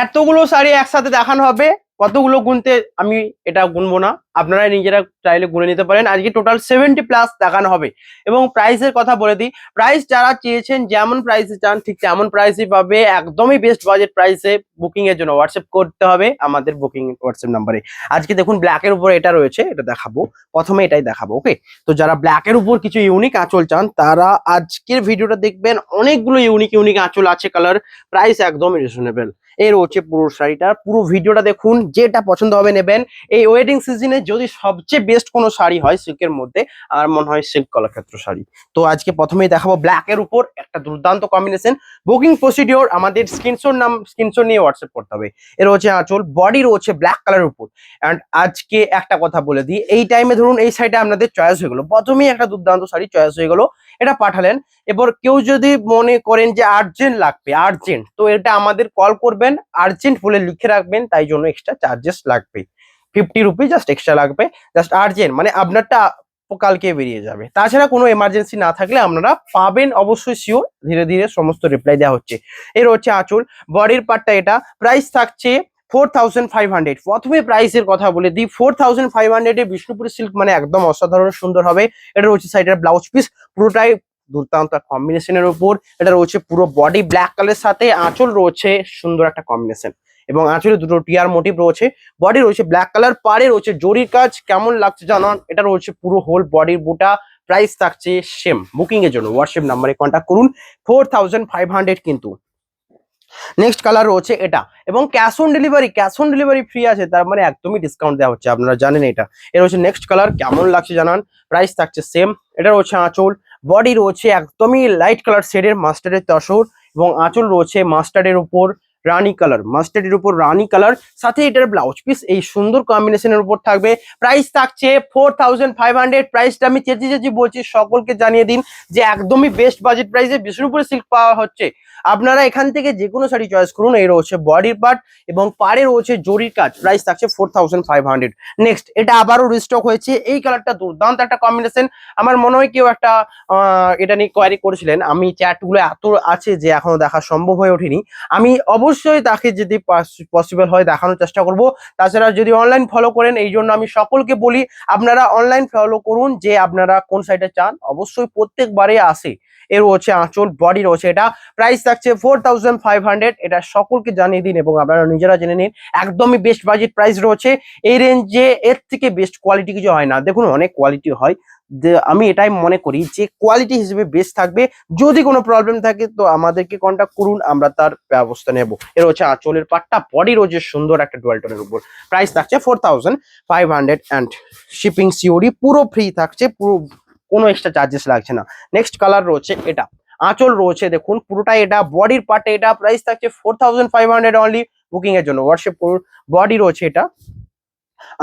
এতগুলো শাড়ি একসাথে দেখানো হবে, কতগুলো গুনতে আমি এটা গুনবো না, আপনারা নিজেরা চাইলে গুনে নিতে পারেন। আজকে টোটাল 70+ দেখানো হবে। এবং প্রাইসের কথা বলে দিই, প্রাইস যারা চেয়েছেন যেমন প্রাইসে চান ঠিক তেমন প্রাইসই পাবে, একদমই বেস্ট বাজেট প্রাইসে। বুকিং এর জন্য হোয়াটসঅ্যাপ করতে হবে আমাদের বুকিং হোয়াটসঅ্যাপ নাম্বারে। আজকে দেখুন ব্ল্যাকের উপর এটা রয়েছে, এটা দেখাবো, প্রথমে এটাই দেখাবো। ওকে, তো যারা ব্ল্যাকের উপর কিছু ইউনিক আঁচল চান তারা আজকের ভিডিওটা দেখবেন। অনেকগুলো ইউনিক ইউনিক আঁচল আছে, কালার, প্রাইস একদমই রিজনেবল। এর হচ্ছে পুরো শাড়িটা, পুরো ভিডিওটা দেখুন, যেটা পছন্দ হবে নেবেন। এই ওয়েডিং সিজনে যদি সবচেয়ে বেস্ট কোনো শাড়ি হয় সিল্কের মধ্যে, আর মনে হয় সিল্ক কলাক্ষেত্র শাড়ি। তো আজকে প্রথমেই দেখাবো ব্ল্যাক এর উপর একটা দুর্দান্ত কম্বিনেশন। বুকিং প্রসিডিওর আমাদের স্ক্রিনশট নিয়ে হোয়াটসঅ্যাপ করতে হবে। এর হচ্ছে আঁচল, বডি রয়েছে ব্ল্যাক কালারের উপর। অ্যান্ড আজকে একটা কথা বলে দিই, এই টাইমে ধরুন এই শাড়িটা আপনাদের চয়েস হয়ে গেলো, প্রথমেই একটা দুর্দান্ত শাড়ি চয়েস হয়ে গেলো, এটা পাঠালেন। এবার কেউ যদি মনে করেন যে আর্জেন্ট লাগবে, আর্জেন্ট, তো এটা আমাদের কল করবেন, আর্জেন্ট বলে লিখে রাখবেন, তাই জন্য এক্সট্রা চার্জেস লাগবে, 50 রুপি জাস্ট এক্সট্রা লাগবে। জাস্ট আর্জেন্ট মানে আপনারটা কালকে বেরিয়ে যাবে। তাছাড়া কোনো এমার্জেন্সি না থাকলে আপনারা পাবেন অবশ্যই শিওর, ধীরে ধীরে সমস্ত রিপ্লাই দেওয়া হচ্ছে। এর হচ্ছে আঁচল, বডির পার্টটা এটা, প্রাইস থাকছে 4500। প্রথমে প্রাইসের কথা বলে দিই, 4500 এ বিষ্ণুপুরি সিল্ক মানে একদম অসাধারণ সুন্দর হবে। এটা রয়েছে সাইডের ব্লাউজ পিস, পুরোটাই দুর্দান্ত কম্বিনেশনের উপর। এটা রয়েছে পুরো বডি ব্ল্যাক কালারের সাথে, আঁচল রয়েছে সুন্দর একটা কম্বিনেশন, এবং আঁচলে দুটো টিয়ার মোটিভ রয়েছে। বডি রয়েছে ব্ল্যাক কালার, পাড়ে রয়েছে জরির কাজ, কেমন লাগছে জানান। এটা রয়েছে পুরো হোল বডির বুটা, প্রাইস থাকছে সেম। বুকিং এর জন্য হোয়াটসঅ্যাপ নাম্বারে কন্ট্যাক্ট করুন। 4500 কিন্তু। নেক্সট কালার রয়েছে এটা, এবং ক্যাশ অন ডেলিভারি ফ্রি আছে, তার মানে একদমই ডিসকাউন্ট দেওয়া হচ্ছে, আপনারা জানেন এটা। এর হচ্ছে নেক্সট কালার, কেমন লাগছে জানান। প্রাইস থাকছে সেম। এটা রয়েছে আঁচল, বডি রয়েছে একদমই লাইট কালার শেডের মাস্টার্ডের তসর, এবং আঁচল রয়েছে মাস্টার্ডের উপর মাস্টার্ডের উপর রানী কালার, সাথে এটার ব্লাউজ পিস এই সুন্দর কম্বিনেশনের উপর থাকবে। প্রাইস থাকছে 4500। প্রাইসটা আমি চেঁচিয়ে বলছি, সকলকে জানিয়ে দিন যে একদমই বেস্ট বাজেট প্রাইসে বিষ্ণুপুরে সিল্ক পাওয়া হচ্ছে। আপনারা এখান থেকে যে কোনো শাড়ি চয়েস করুন। এই রয়েছে বডির পার্ট এবং পাড়ে রয়েছে জরির কাজ, প্রাইস থাকছে 4500। নেক্সট, এটা আবারও রিস্টক হয়েছে, এই কালারটা দুর্দান্ত একটা কম্বিনেশন। আমার মনে হয় কেউ একটা এটা নিয়ে কোয়ারি করেছিলেন, আমি চ্যাটগুলো এত আছে যে এখনো দেখা সম্ভব হয়ে ওঠেনি। আমি অবশ্যই তাকে যদি পসিবল হয় দেখানোর চেষ্টা করব। তাছাড়া যদি অনলাইন ফলো করেন, এই জন্য আমি সকলকে বলি আপনারা অনলাইন ফলো করুন, যে আপনারা কোন সাইটে চান, অবশ্যই প্রত্যেকবারে আসে। এর হচ্ছে আঁচল, বডি রয়েছে এটা, প্রাইস থাকছে 4500। এটা সকলকে জানিয়ে দিন এবং আপনারা নিজেরা জেনে নিন, একদমই বেস্ট বাজেট প্রাইস রয়েছে। এই রেঞ্জে এর থেকে বেস্ট কোয়ালিটি কিছু হয় না। দেখুন অনেক কোয়ালিটি হয়, আমি এটাই মনে করি যে কোয়ালিটি হিসেবে বেস্ট থাকবে। যদি কোনো প্রবলেম থাকে তো আমাদেরকে কন্ট্যাক্ট করুন, আমরা তার ব্যবস্থা নেব। এর হচ্ছে আঁচলের পাটটা, বডি রয়েছে সুন্দর একটা ডুয়াল টোনের উপর, প্রাইস থাকছে 4500। অ্যান্ড শিপিং সিওরি পুরো ফ্রি থাকছে, পুরো কোনো এক্সট্রা চার্জেস লাগছে না। নেক্সট কালার রয়েছে এটা, আঁচল রয়েছে দেখুন পুরোটাই এটা, বডির পার্টে এটা, প্রাইস থাকছে 4500 অনলি। বুকিং এর জন্য হোয়াটসঅ্যাপ করুন। বডি রয়েছে এটা,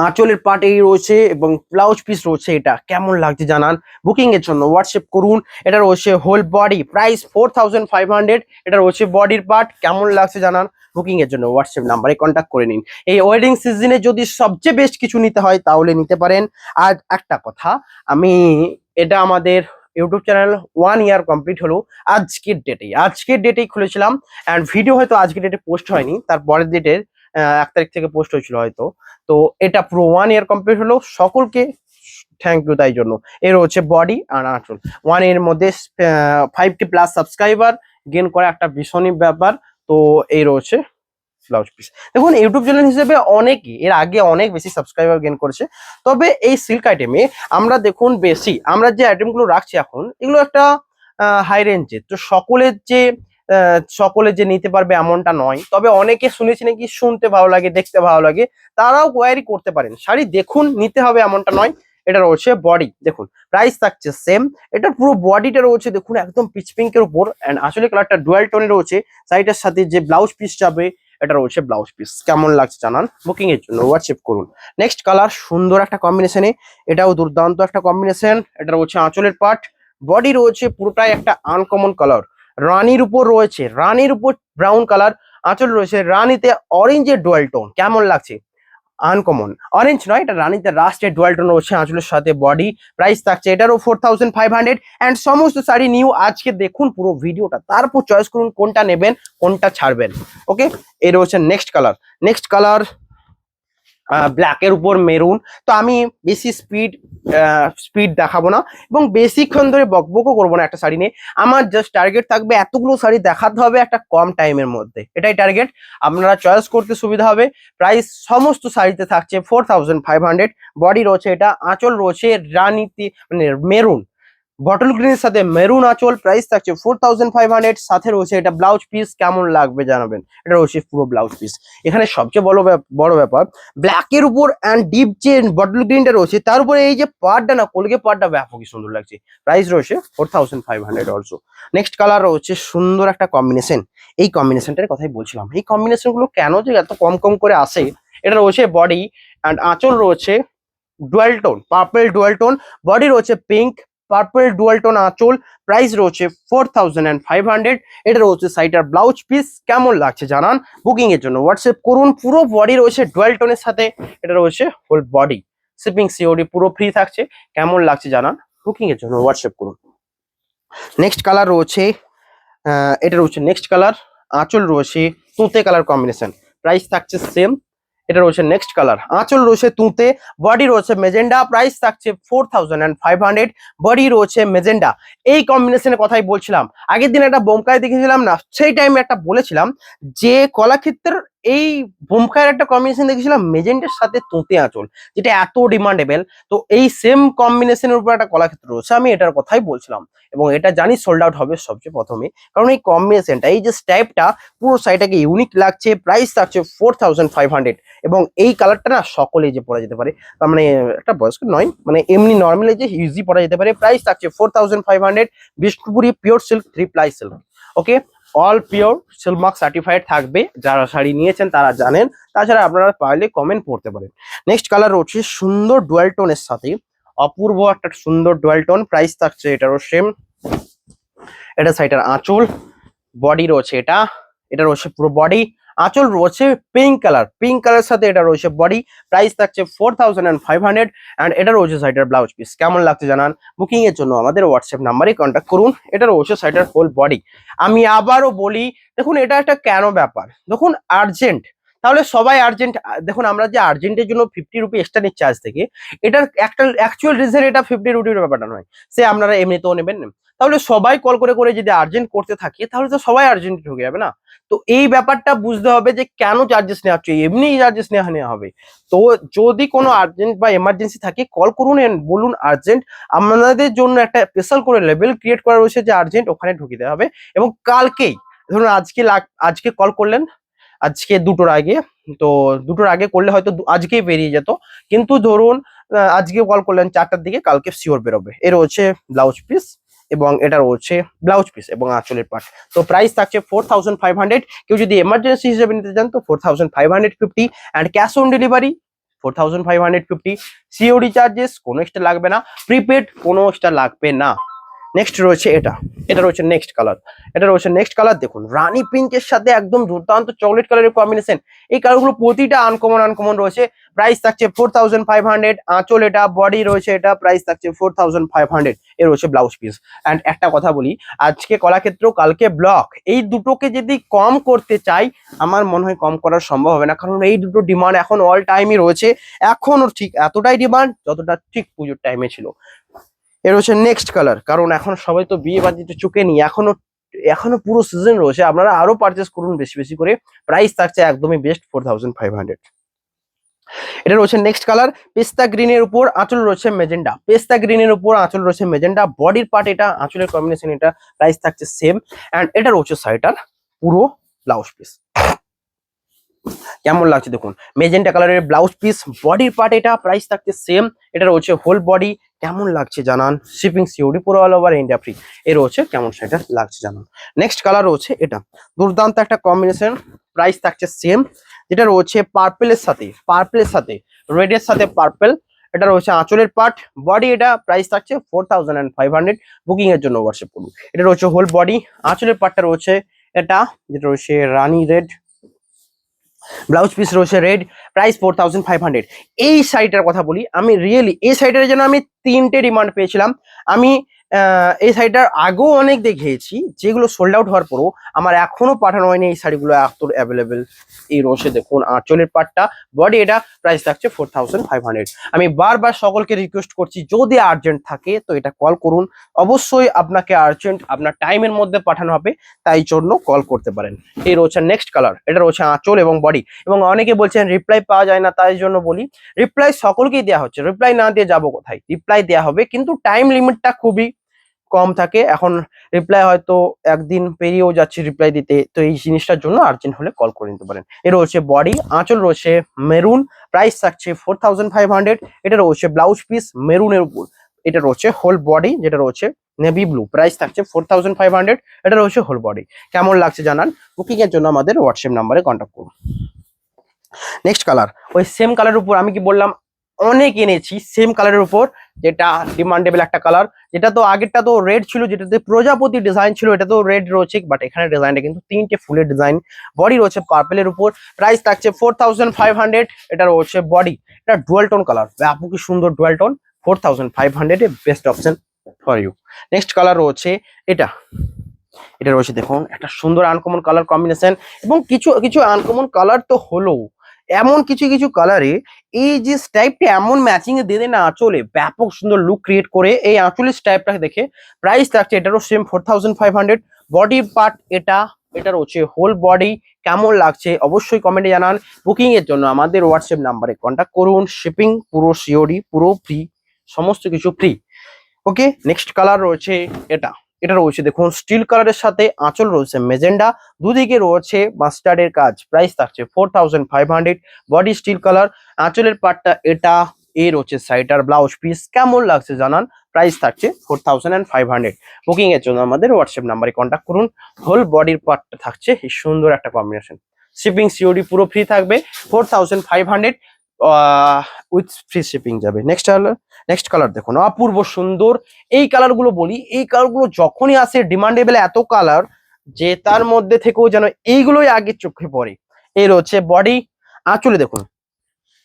আঁচলের পার্ট এই রয়েছে, এবং ব্লাউজ পিস রয়েছে এটা, কেমন লাগছে জানান। বুকিং এর জন্য হোয়াটসঅ্যাপ করুন। এটা রয়েছে হোল বডি, প্রাইস 4500। এটা রয়েছে বডির পার্ট, কেমন লাগছে জানান। বুকিং এর জন্য হোয়াটসঅ্যাপ নাম্বারে কন্ট্যাক্ট করে নিন। এই ওয়েডিং সিজনে যদি সবচেয়ে বেস্ট কিছু নিতে হয় তাহলে নিতে পারেন। আর একটা কথা, আমি এটা আমাদের ইউটিউব চ্যানেল 1 ইয়ার কমপ্লিট হলো আজকের ডেটেই খুলেছিলাম। অ্যান্ড ভিডিও হয়তো আজকের ডেটে পোস্ট হয়নি, তার পরের ডেটের 1 তারিখ থেকে পোস্ট হয়েছিল হয়তো। তো এটা পুরো 1 ইয়ার কমপ্লিট হলো, সকলকে থ্যাংক ইউ তাই জন্য। এর হচ্ছে বডি আর আঁচল, 1 এর মধ্যে 50+ সাবস্ক্রাইবার গেন করা একটা ভীষণই ব্যাপার। তো এই রয়েছে ব্লাউজ পিস। দেখুন ইউটিউব চ্যানেল হিসেবে অনেকে এর আগে অনেক বেশি সাবস্ক্রাইবার গেন করেছে, তবে এই সিল্ক আইটেমে আমরা দেখুন আমরা যে আইটেমগুলো রাখছি এখন, এগুলো একটা হাই রেঞ্জের, তো সকলে যে নিতে পারবে এমনটা নয়। তবে অনেকে শুনেছি নাকি শুনতে ভালো লাগে, দেখতে ভালো লাগে, তারাও কোয়ারি করতে পারেন। শাড়ি দেখুন, নিতে হবে এমনটা নয়। এটা রয়েছে বডি, দেখুন প্রাইস থাকছে সেম। এটা পুরো বডিটা রয়েছে দেখুন একদম পিচ পিঙ্কের উপর, এন্ড আসলে কালারটা ডুয়াল টোনে রয়েছে। শাড়িটার সাথে যে ব্লাউজ পিস যাবে, এটা রয়েছে ব্লাউজ পিস, কেমন লাগছে জানান। বুকিং এর জন্য হোয়াটসঅ্যাপ করুন। নেক্সট কালার, সুন্দর একটা কম্বিনেশনে, এটাও দুর্দান্ত একটা কম্বিনেশন। এটা রয়েছে আঁচলের পার্ট, বডি রয়েছে পুরোটাই একটা আনকমন কালার, রানীর উপর ব্রাউন কালার, আঁচল রয়েছে রানীতে অরেঞ্জের ডুয়াল টোন, কেমন লাগছে। আনকমন অরেঞ্জ নয়, এটা রানীতে রাস্টের ডুয়াল টোন রয়েছে আঁচলের সাথে বডি। প্রাইস থাকছে এটারও 4500 অ্যান্ড সমস্ত শাড়ি নিউ। আজকে দেখুন পুরো ভিডিওটা, তারপর চয়েস করুন কোনটা নেবেন কোনটা ছাড়বেন। ওকে, এই রয়েছে নেক্সট কালার। নেক্সট কালার ব্ল্যাকের উপর মেরুন। তো আমি বেশি স্পিড দেখাবো না এবং বেশিক্ষণ ধরে বকবকও করবো না একটা শাড়ি নিয়ে। আমার জাস্ট টার্গেট থাকবে এতগুলো শাড়ি দেখাতে হবে একটা কম টাইমের মধ্যে, এটাই টার্গেট। আপনারা চয়েস করতে সুবিধা হবে। প্রাইস সমস্ত শাড়িতে থাকছে 4500। বডি রয়েছে এটা, আঁচল রয়েছে রানীতে মানে মেরুন বটল গ্রিনের সাথে মেরুন আঁচল। প্রাইস থাকছে 4500। সাথে রয়েছে এটা ব্লাউজ পিস, কেমন লাগবে জানাবেন। এটা রয়েছে পুরো ব্লাউজ পিস। এখানে সবচেয়ে বড় ব্যাপার ব্ল্যাকের উপর অ্যান্ড ডিপ যে বটল গ্রিনটা রয়েছে তার উপরে এই যে পাড়টা না, কলকে পাড়টা ব্যাপকই সুন্দর লাগছে। প্রাইস রয়েছে 4500 অলসো। নেক্সট কালার রয়েছে সুন্দর একটা কম্বিনেশন। এই কম্বিনেশনটার কথাই বলছিলাম, এই কম্বিনেশন গুলো কেন যে এত কম কম করে আসে। এটা রয়েছে বডি অ্যান্ড আঁচল রয়েছে dual tone, purple dual tone. Body রয়েছে পিঙ্ক, পার্পল ডুয়াল টোন আঁচল। প্রাইস রয়েছে 4500। এটা রয়েছে সাইটার ব্লাউজ পিস, কেমন লাগছে জানান। বুকিং এর জন্য হোয়াটসঅ্যাপ করুন। পুরো বডি রয়েছে ডুয়াল টোনের সাথে, এটা রয়েছে হোল বডি। শিপিং সিওডি পুরো ফ্রি থাকছে, কেমন লাগছে জানান। বুকিং এর জন্য হোয়াটসঅ্যাপ করুন। নেক্সট কালার রয়েছে এটা রয়েছে নেক্সট কালার। আঁচল রয়েছে তুঁতে কালার কম্বিনেশন। প্রাইস থাকছে সেম। এটা রয়েছে নেক্সট কালার। আঁচল রয়েছে তুঁতে, বডি রয়েছে মেজেন্ডা। প্রাইস থাকছে 4500। বডি রয়েছে মেজেন্ডা। এই কম্বিনেশনের কথাই বলছিলাম, আগের দিন একটা বোমকায় দেখেছিলাম না, সেই টাইমে একটা বলেছিলাম যে কলাক্ষেত্রের এই বোমকায়ের একটা কম্বিনেশন দেখেছিলাম মেজেন্ডার সাথে তুঁতে আঁচল, যেটা এত ডিমান্ডেবল। তো এই সেম কম্বিনেশনের উপর একটা কলাক্ষেত্র রয়েছে, আমি এটার কথাই বলছিলাম এবং এটা জানি সোল্ড আউট হবে সবচেয়ে প্রথমে, কারণ এই কম্বিনেশনটা এই যে স্টাইপটা পুরো শাড়িটাকে ইউনিক লাগছে। প্রাইস থাকছে 4500 এবং এই কালারটা না সকলেই যে পরা যেতে পারে, তার মানে একটা বয়স্ক নয়, মানে এমনি নর্মালি যে ইউজি পরা যেতে পারে। প্রাইস থাকছে 4500। Bishnupuri pure silk 3 ply silk. Okay, all pure silk mark certified থাকবে, যারা শাড়ি নিয়েছেন তারা জানেন। তাছাড়া আপনারা পারলে কমেন্ট পড়তে পারেন। নেক্সট কালার রয়েছে সুন্দর ডুয়াল টোনের সাথে অপূর্ব একটা সুন্দর ডুয়াল টোন। প্রাইস থাকছে এটারও সেম। এটা সাইডের আঁচল, বডি রয়েছে এটা, এটা রয়েছে পুরো বডি। আঁচল রয়েছে পিঙ্ক কালার, পিঙ্ক কালার সাথে এটা রয়েছে বডি। প্রাইস থাকছে 4500 অ্যান্ড এটা রয়েছে সাইডের ব্লাউজ পিস, কেমন লাগছে জানান। বুকিং এর জন্য আমাদের হোয়াটসঅ্যাপ নাম্বারে কন্ট্যাক্ট করুন। এটা রয়েছে সাইডের হোল বডি। আমি আবারও বলি, দেখুন এটা একটা কেন ব্যাপার, দেখুন আর্জেন্ট, তাহলে সবাই আর্জেন্ট। দেখুন আমরা যে আর্জেন্টের জন্য 50 রুপি এক্সট্রা নিচ্ছি আজ থেকে, এটার একটা অ্যাকচুয়াল রিজন এটা 50 রুপির ব্যাপারটা নয়, সে আপনারা এমনিতেও নেবেন। তাহলে সবাই কল করে করে যদি আর্জেন্ট করতে থাকে তাহলে তো সবাই আর্জেন্ট ঢুকে যাবে না। তো এই ব্যাপারটা বুঝতে হবে যে কেন চার্জেস নেওয়া হচ্ছে, এমনি চার্জেস নেওয়া হবে। তো যদি কোনো আর্জেন্ট বা এমার্জেন্সি থাকে কল করুন and বলুন আর্জেন্ট। আপনাদের জন্য একটা স্পেশাল করে লেভেল ক্রিয়েট করা রয়েছে যে আর্জেন্ট, ওখানে ঢুকিয়ে দেওয়া হবে। এবং কালকেই ধরুন আজকে কল করলেন আজকে 2টোর আগে, তো 2টোর আগে করলে হয়তো আজকেই বেরিয়ে যেত, কিন্তু ধরুন আজকে কল করলেন 4টার দিকে, কালকে শিওর বেরোবে। এর হচ্ছে ব্লাউজ পিস এবং এটা রয়েছে ব্লাউজ পিস এবং আঁচলের পাট। তো প্রাইস থাকছে 4500। কেউ যদি এমার্জেন্সি হিসেবে নিতে চান তো 4550 and cash on delivery 4550। COD charges কোনো এক্সট্রা লাগবে না, প্রিপেড কোনো এক্সট্রা লাগবে না। নেক্সট রয়েছে এটা, এটা রয়েছে নেক্সট কালার। এটা রয়েছে নেক্সট কালার, দেখুন রানী পিঙ্কের সাথে একদম দুর্দান্ত চকলেট কালারের কম্বিনেশন। এই কালারগুলো প্রতিটা আনকমন রয়েছে। প্রাইস থাকছে 4500। আঁচল এটা, বডি রয়েছে এটা। প্রাইস থাকছে 4500। এর রয়েছে ব্লাউজ পিস। অ্যান্ড একটা কথা বলি, আজকে কলাক্ষেত্র কালকে ব্লক, এই দুটোকে যদি কম করতে চাই আমার মনে হয় কম করা সম্ভব হবে না, কারণ এই দুটো ডিমান্ড এখন অল টাইমই রয়েছে। এখনো ঠিক এতটাই ডিমান্ড যতটা ঠিক পুজোর টাইমে ছিল। এর হচ্ছে নেক্সট কালার, কারণ এখন সবাই তো বিয়ে বাজিতে চুকে নি, এখনো এখনো পুরো সিজন রয়েছে, আপনারা আরো পারচেস করুন বেশি বেশি করে। প্রাইস থাকছে একদমই বেস্ট 4500। এটা রয়েছে নেক্সট কালার, পেস্তা গ্রিনের উপর আঁচল রয়েছে মেজেন্ডা। পেস্তা গ্রিনের উপর আঁচল রয়েছে মেজেন্ডা, বডির পার্ট এটা, আঁচলের কম্বিনেশন এটা। প্রাইস থাকছে সেম অ্যান্ড এটা রয়েছে শাড়িটার পুরো ব্লাউজ পিস, কেমন লাগছে দেখুন। মেজেন্টা কালারের ব্লাউজ পিস, বডির পার্ট এটা। প্রাইস থাকছে সেম। এটা রয়েছে হোল বডি, কেমন লাগছে জানান। শিপিং সিওডি পুরো অল ওভার ইন্ডিয়া ফ্রি। এর রয়েছে কেমন সেটা লাগছে জানান। নেক্সট কালার রয়েছে এটা, দুর্দান্ত একটা কম্বিনেশন। প্রাইস থাকছে সেম। যেটা রয়েছে পার্পেলের সাথে রেডের সাথে পার্পেল। এটা রয়েছে আঁচলের পার্ট, বডি এটা। প্রাইস থাকছে 4500। বুকিং এর জন্য হোয়াটসঅ্যাপ করুন। এটা রয়েছে হোল বডি, আঁচলের পার্টটা রয়েছে এটা, যেটা রয়েছে রানী রেড। ব্লাউজ পিস রয়েছে রেড, প্রাইস 4500। এই শাড়িটার কথা বলি, আমি রিয়েলি এই শাড়িটার জন্য আমি 3টে ডিমান্ড পেয়েছিলাম। আমি এই শাড়িটার আগেও অনেক দেখিয়েছি, যেগুলো সোল্ড আউট হওয়ার পরও আমার এখনো পাঠানো হয়নি। এই শাড়িগুলো এত অ্যাভেলেবেল। এই রয়েছে দেখুন আঁচলের পাটটা, বডি এটা, প্রাইস থাকছে 4500। আমি বারবার সকলকে রিকোয়েস্ট করছি, যদি আর্জেন্ট থাকে তো এটা কল করুন। অবশ্যই আপনাকে আর্জেন্ট আপনার টাইমের মধ্যে পাঠানো হবে, তাই জন্য কল করতে পারেন। এই রয়েছে নেক্সট কালার, এটা রয়েছে আঁচল এবং বডি। এবং অনেকে বলছেন রিপ্লাই পাওয়া যায় না, তাই জন্য বলি রিপ্লাই সকলকেই দেওয়া হচ্ছে, রিপ্লাই না দিয়ে যাবো কোথায়? রিপ্লাই দেওয়া হবে, কিন্তু টাইম লিমিটটা খুবই কম থাকে। এখন রিপ্লাই হয়তো একদিন পেরিয়েও যাচ্ছে রিপ্লাই দিতে, তো এই জিনিসটার জন্য আর্জেন্ট হলে কল করে নিতে পারেন। এর রয়েছে বডি, আঁচল রয়েছে মেরুন, প্রাইস থাকছে 4500। এটা রয়েছে ব্লাউজ পিস মেরুনের উপর, এটা রয়েছে হোল বডি, যেটা রয়েছে নেভি ব্লু, প্রাইস থাকছে 4500। এটা রয়েছে হোল বডি। কেমন লাগছে জানান, বুকিং এর জন্য আমাদের হোয়াটসঅ্যাপ নাম্বারে কন্ট্যাক্ট করুন। নেক্সট কালার, ওই সেম কালারের উপর আমি কি বললাম অনেক এনেছি সেম কালারের উপর, যেটা ডিমান্ডেবল একটা কালার। যেটা তো আগেরটা তো রেড ছিল, যেটাতে প্রজাপতি ডিজাইন ছিল, এটা তো রেড রয়েছে, বাট এখানে ডিজাইনটা কিন্তু 3টে ফুলের ডিজাইন। বডি রয়েছে পার্পেলের উপর, প্রাইস থাকছে 4500। এটা রয়েছে বডি, এটা ডুয়াল টোন কালার, ব্যাপক কি সুন্দর ডুয়াল টোন। 4500 এ best option for you. Next colour রয়েছে এটা, এটা রয়েছে দেখুন একটা সুন্দর আনকমন কালার কম্বিনেশন। এবং কিছু কিছু আনকমন কালার তো হলো, এমন কিছু কিছু কালারে এই যে স্টাইপটা এমন ম্যাচিং এ দিয়ে দেয় না আঁচলে, ব্যাপক সুন্দর লুক ক্রিয়েট করে। এই আঁচলের স্টাইপটাকে দেখে প্রাইস থাকছে এটারও সেম 4500। বডি পার্ট এটা, এটা রয়েছে হোল বডি। কেমন লাগছে অবশ্যই কমেন্টে জানান। বুকিং এর জন্য আমাদের হোয়াটসঅ্যাপ নাম্বারে কন্ট্যাক্ট করুন। শিপিং পুরো সিওডি, পুরো ফ্রি, সমস্ত কিছু ফ্রি। ওকে, নেক্সট কালার রয়েছে এটা, এটা রয়েছে দেখুন স্টিল কালারের সাথে আঁচল রয়েছে মেজেন্ডা, দুদিকে রয়েছে মাস্টার্ডের কাজ, প্রাইস থাকছে 4500। বডি স্টিল কালার, আঁচলের পার্টটা এটা, এই রয়েছে সাইডার ব্লাউজ পিস। কেমন লাগছে জানান, প্রাইস থাকছে 4500। বুকিং এর জন্য আমাদের হোয়াটসঅ্যাপ নাম্বারে কন্ট্যাক্ট করুন। হোল বডির পার্টটা থাকছে এই সুন্দর একটা কম্বিনেশন। শিপিং সিওডি পুরো ফ্রি থাকবে, 4500 উইথ ফ্রি শিপিং যাবে। নেক্সট কালার দেখুন অপূর্ব সুন্দর। এই কালার গুলো বলি, এই কালার গুলো যখনই আসে ডিমান্ডেবল এত কালার, যে তার মধ্যে থেকেও যেন এইগুলোই আগে চোখে পড়ে। এই রয়েছে বডি, আঁচলে দেখুন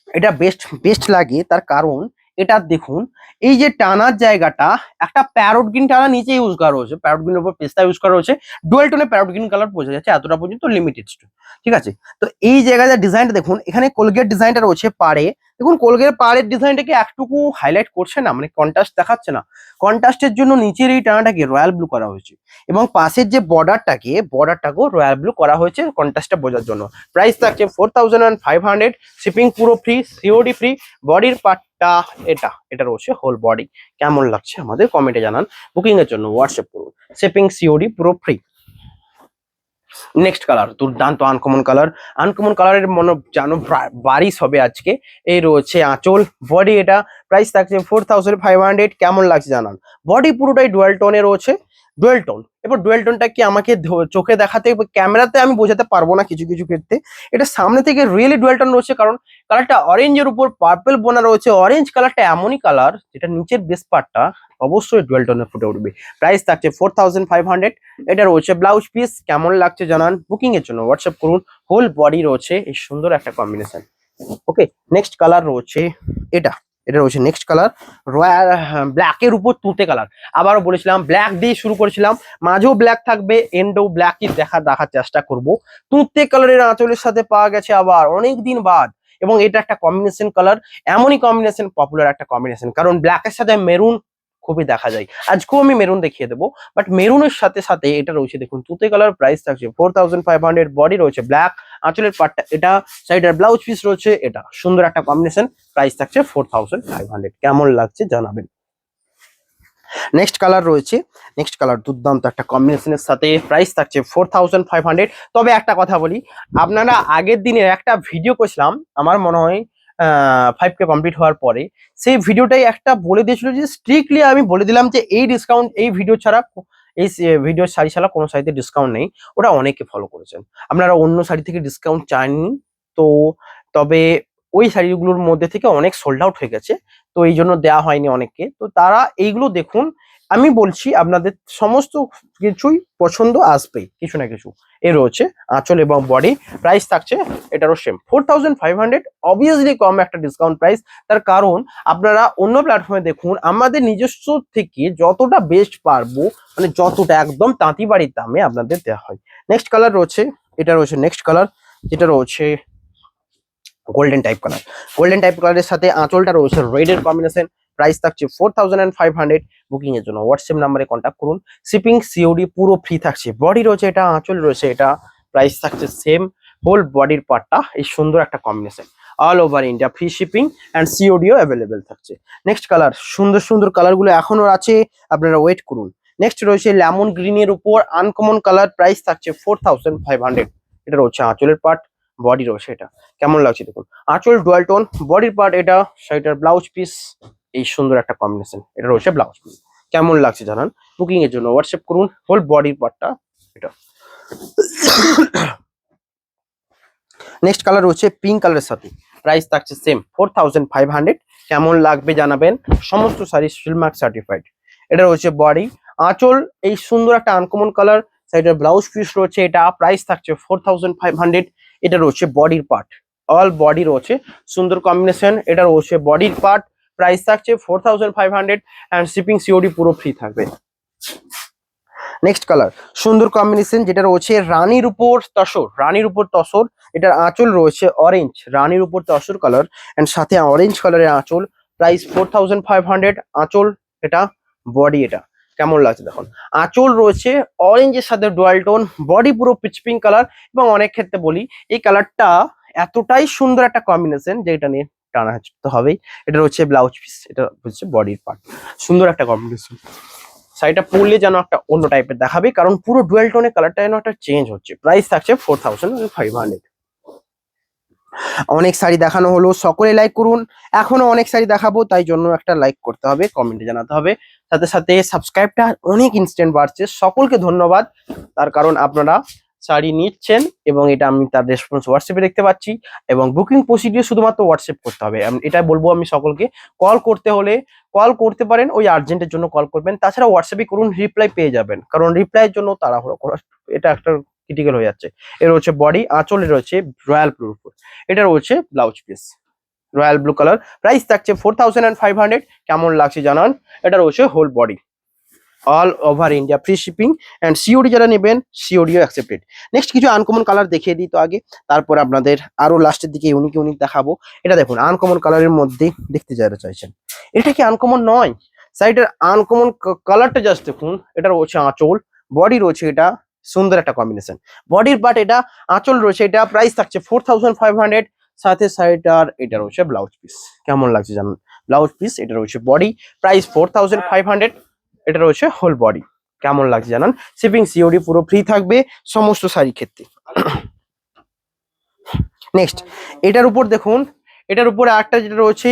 এটা বেস্ট বেস্ট লাগে, তার কারণ এটা দেখুন এই যে টানার জায়গাটা, একটা প্যারট গ্রিন টানা নিচে ইউজ করা রয়েছে, প্যারট গ্রিনের উপর পেস্তা ইউজ করা রয়েছে। ডুয়েল টোনে প্যারট গ্রিন কালার বোঝা যাচ্ছে, এতটা পর্যন্ত লিমিটেড স্টক, ঠিক আছে। তো এই জায়গায় ডিজাইনটা দেখুন, এখানে কোলগেট ডিজাইনটা রয়েছে পাড়ে। দেখুন কোলগেট পাড়ের ডিজাইনটাকে একটুকু হাইলাইট করছে না, মানে কন্ট্রাস্ট দেখাচ্ছে না। কন্ট্রাস্টের জন্য নিচের এই টানাটাকে রয়্যাল ব্লু করা হয়েছে, এবং পাশের যে বর্ডারটাকেও রয়্যাল ব্লু করা হয়েছে কন্ট্রাস্টটা বোঝার জন্য। প্রাইস থাকছে 4500। শিপিং পুরো ফ্রি, সিওডি ফ্রি। বডির পার্টটা এটা, এটা রয়েছে হোল বডি। কেমন লাগছে আমাদের কমেন্টে জানান। বুকিং এর জন্য হোয়াটসঅ্যাপ করুন। শিপিং সিওডি পুরো ফ্রি। নেক্সট কালার দুর্দান্ত আনকমন কালার, আনকমন কালারের মনে জানো বারিশ হবে আজকে। এই রয়েছে আঁচল, বডি এটা, প্রাইস থাকছে 4500। কেমন লাগছে জানান। বডি পুরোটাই ডুয়াল টোনে রয়েছে, ডুয়াল টোন। এবার ডুয়াল টোনটা কি আমাকে চোখে দেখাতে, ক্যামেরাতে আমি বোঝাতে পারবো না কিছু কিছু ক্ষেত্রে। এটা সামনে থেকে রিয়েলি ডুয়াল টোন রয়েছে, কারণ কালারটা অরেঞ্জের উপর পার্পল বোনা রয়েছে। অরেঞ্জ কালারটা এমনই কালার যেটা নিচের বেস পার্টটা অবশ্যই ডুয়াল টোনে ফুটে উঠবে। প্রাইস থাকছে 4500। এটা রয়েছে ব্লাউজ পিস। কেমন লাগছে জানান। বুকিং এর জন্য হোয়াটসঅ্যাপ করুন। হোল বডি রয়েছে এই সুন্দর একটা কম্বিনেশন। ওকে, নেক্সট কালার রয়েছে এটা, এটা রয়েছে নেক্সট কালার রয়্যাল ব্ল্যাকের উপর তুঁতে কালার। আবারও বলেছিলাম ব্ল্যাক দিয়ে শুরু করেছিলাম, মাঝেও ব্ল্যাক থাকবে, এন্ডও ব্ল্যাকই রাখার চেষ্টা করব। তুঁতে কালারের আঁচলের সাথে পাওয়া গেছে আবার অনেক দিন বাদ, এবং এটা একটা কম্বিনেশন কালার, এমনই কম্বিনেশন পপুলার একটা কম্বিনেশন, কারণ ব্ল্যাকের সাথে মেরুন খুবই দেখা যায়। আজকেও আমি মেরুন দেখিয়ে দেবো, বাট মেরুনের সাথে সাথে এটা রয়েছে দেখুন তুঁতে কালার। প্রাইস থাকছে 4500। বডি রয়েছে ব্ল্যাক, আঁচলের পাটটা এটা, সাইডের ব্লাউজ পিস রয়েছে এটা, সুন্দর একটা কম্বিনেশন। প্রাইস থাকছে 4500। কেমন লাগছে জানাবেন। নেক্সট কালার রয়েছে, নেক্সট কালার দুর্দান্ত একটা কম্বিনেশনের সাথে, প্রাইস থাকছে 4500। তবে একটা কথা বলি, আপনারা আগের দিনে একটা ভিডিও করেছিলাম আমার মনে হয় 5K কমপ্লিট হওয়ার পরে, সেই ভিডিওটাই একটা বলে দিয়েছিল যে স্ট্রিক্টলি আমি বলে দিলাম যে এই ডিসকাউন্ট, এই ভিডিও ছাড়া, এই ভিডিও শাড়ি ছাড়া কোনো শাড়িতে ডিসকাউন্ট নেই। ওটা অনেকে ফলো করেছেন, আপনারা অন্য শাড়ি থেকে ডিসকাউন্ট চাননি তো। তবে ওই শাড়িগুলোর মধ্যে থেকে অনেক সোল্ড আউট হয়ে গেছে, তো এই জন্য দেওয়া হয়নি অনেককে। তো তারা এইগুলো দেখুন, আমি বলছি আপনাদের সমস্ত কিছুই পছন্দ আসবেই কিছু না কিছু। এ রয়েছে আঁচল এবং বডি, প্রাইস থাকছে এটারও সেম 4500। অবভিয়াসলি কম একটা ডিসকাউন্ট প্রাইস, তার কারণ আপনারা অন্য প্ল্যাটফর্মে দেখুন আমাদের নিজস্ব থেকে যতটা বেস্ট পারবো, মানে যতটা একদম তাঁতি বাড়ির দামে আপনাদের দেওয়া হয়। নেক্সট কালার রয়েছে, এটা রয়েছে নেক্সট কালার, যেটা রয়েছে golden type colour. Golden type কালারের সাথে আঁচলটা রয়েছে রেডের কম্বিনেশন, প্রাইস থাকছে 4500। বুকিং এর জন্য হোয়াটসঅ্যাপ নাম্বারে কন্ট্যাক্ট করুন, শিপিং সিওডি পুরো ফ্রি থাকছে। বডি রয়েছে এটা, আঁচল রয়েছে এটা, প্রাইস থাকছে সেম। হোল বডির পার্টটা এই সুন্দর একটা combination, all over India free shipping and সিওডিও অ্যাভেলেবেল থাকছে। নেক্সট কালার, সুন্দর সুন্দর কালারগুলো এখনো আছে, আপনারা ওয়েট করুন। নেক্সট রয়েছে লেমন গ্রিনের উপর আনকমন কালার, প্রাইস থাকছে 4500। এটা রয়েছে আঁচলের পার্ট, বডি রয়েছে এটা, কেমন লাগছে দেখুন। আঁচল ডুয়াল টোন, বডির পার্ট এটা, শাড়িটার ব্লাউজ পিস এই সুন্দর একটা কম্বিনেশন, এটা রয়েছে ব্লাউজ পিস, কেমন লাগছে জানান। বুকিং এর জন্য হোয়াটসঅ্যাপ করুন। হোল বডির পার্টটা এটা। নেক্সট কালার রয়েছে পিঙ্ক কালারের সাথে, প্রাইস থাকছে সেম 4500। কেমন লাগবে জানাবেন, সমস্ত শাড়ি সিলমার্ক সার্টিফাইড। এটা রয়েছে বডি, আঁচল এই সুন্দর একটা আনকমন কালার, সাইডের ব্লাউজ পিস রয়েছে এটা, প্রাইস থাকছে 4500। এটা রয়েছে বডির পার্ট, অল বডি রয়েছে সুন্দর কম্বিনেশন, এটা রয়েছে বডির পার্ট, প্রাইস থাকছে 4500 অ্যান্ড শিপিং সিওডি পুরো ফ্রি থাকবে। নেক্সট কালার, সুন্দর কম্বিনেশন, যেটা রয়েছে রানীর উপর তসর, রানীর উপর তসর। এটার আঁচল রয়েছে অরেঞ্জ, রানীর উপর তসর কালার এন্ড সাথে অরেঞ্জ কালারের আঁচল, প্রাইস 4500। আঁচল এটা, বডি এটা, কেমন লাগছে দেখুন। আঁচল রয়েছে অরেঞ্জের সাথে ডুয়াল টোন, বডি পুরো পিচ পিঙ্ক কালার। এবং অনেক ক্ষেত্রে বলি এই কালারটা এতটাই সুন্দর একটা কম্বিনেশন যে এটা নিয়ে টানা তো হবেই। এটা রয়েছে ব্লাউজ পিস, এটা হচ্ছে বডির পার্ট, সুন্দর একটা কম্বিনেশন। শাড়িটা পরলে যেন একটা অন্য টাইপের দেখাবে, কারণ পুরো ডুয়েল টোনের কালারটা যেন একটা চেঞ্জ হচ্ছে। প্রাইস থাকছে 4500। অনেক শাড়ি দেখানো হলো, সকলে লাইক করুন। এখনো অনেক শাড়ি দেখাবো, তাই জন্য একটা লাইক করতে হবে, কমেন্টে জানাতে হবে, সাথে সাথে সাবস্ক্রাইবটা অনেক ইনস্ট্যান্ট বাড়ছে। সকলকে ধন্যবাদ, তার কারণ আপনারা শাড়ি নিচ্ছেন এবং এটা আমি তার রেসপন্স হোয়াটসঅ্যাপে দেখতে পাচ্ছি। এবং বুকিং প্রসিডিউর শুধুমাত্র হোয়াটসঅ্যাপ করতে হবে, এটা বলবো আমি সকলকে। কল করতে হলে কল করতে পারেন, ওই আর্জেন্টের জন্য কল করবেন, তাছাড়া হোয়াটসঅ্যাপে করুন, রিপ্লাই পেয়ে যাবেন, কারণ রিপ্লাইয়ের জন্য তাড়াহুড়ো করা এটা একটা ক্রিটিক্যাল হয়ে যাচ্ছে। এর রয়েছে বডি, আঁচলে রয়েছে রয়্যাল ব্লুর উপর, এটা রয়েছে blouse piece royal blue colour, price থাকছে 4500। কেমন লাগছে জানান। এটা রয়েছে whole body, all over India free shipping and COD, যারা নেবেন সিওডিও অ্যাকসেপ্টেড। নেক্সট কিছু আনকমন কালার দেখিয়ে দিই তো আগে, তারপর আপনাদের আরো লাস্টের দিকে ইউনিক ইউনিক দেখাবো। এটা দেখুন আনকমন কালারের মধ্যে দেখতে যারা চাইছেন, এটা কি আনকমন নয়? সাইডের আনকমন কালারটা জাস্ট দেখুন। এটা রয়েছে আঁচল, বডি রয়েছে এটা, সুন্দর একটা কম্বিনেশন। বডির পার্ট এটা, আঁচল রয়েছে এটা, প্রাইস থাকছে 4500। সাথে সাইডার এটা রয়েছে ব্লাউজ পিস, কেমন লাগছে জানুন। ব্লাউজ পিস, এটা রয়েছে বডি, প্রাইস 4500। এটা রয়েছে হোল বডি, কেমন লাগছে জানান। শিপিং সিওডি পুরো ফ্রি থাকবে সমস্ত শাড়ি ক্ষেত্রে। নেক্সট এটার উপর দেখুন, এটার উপরে আরেকটা যেটা রয়েছে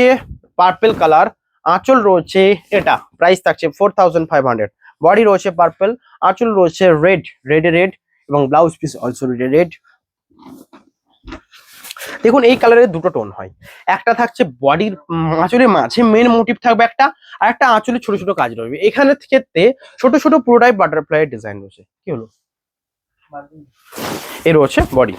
পার্পল কালার, আঁচল রয়েছে এটা, প্রাইস থাকছে 4500। বডি রয়েছে পার্পল, আঁচল রয়েছে রেড, রেড এবং ব্লাউজ পিস অলসো রেড। দেখুন এই কালারের দুটো টোন হয়, একটা থাকছে বডির আঁচলের মাঝে মেন মোটিভ থাকবে একটা, আর একটা আঁচলে ছোট ছোট কাজ রয়েছে। এখানে ক্ষেত্রে ছোট ছোট পুরোটাই বাটারফ্লাই ডিজাইন রয়েছে। কি হলো, এর রয়েছে বডি,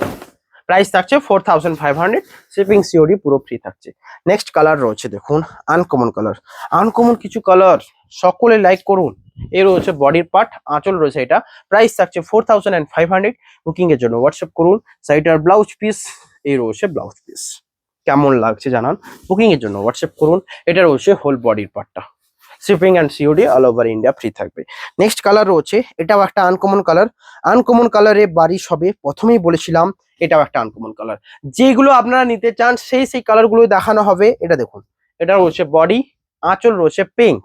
প্রাইস থাকছে 4500। শিপিং সিওডি পুরো ফ্রি থাকছে। নেক্সট কালার রয়েছে দেখুন আনকমন কালার, আনকমন কিছু কালার, সকলে লাইক করুন। এর রয়েছে বডির পার্ট, আঁচল রয়েছে এটা, প্রাইস থাকছে 4500। বুকিং এর জন্য হোয়াটসঅ্যাপ করুন। সাইডার ব্লাউজ পিস, এই রয়েছে ব্লাউজ পিস, কেমন লাগছে জানান। বুকিং এর জন্য হোয়াটসঅ্যাপ করুন। এটা রয়েছে হোল বডির পার্টটা, shipping and COD all over India free থাকবে। নেক্সট কালার রয়েছে, এটাও একটা আনকমন কালার। আনকমন কালারে বাড়ি সবে প্রথমেই বলেছিলাম, এটাও একটা আনকমন কালার। যেগুলো আপনারা নিতে চান সেই কালার গুলো দেখানো হবে। এটা দেখুন, এটা রয়েছে বডি, আঁচল রয়েছে পিঙ্ক,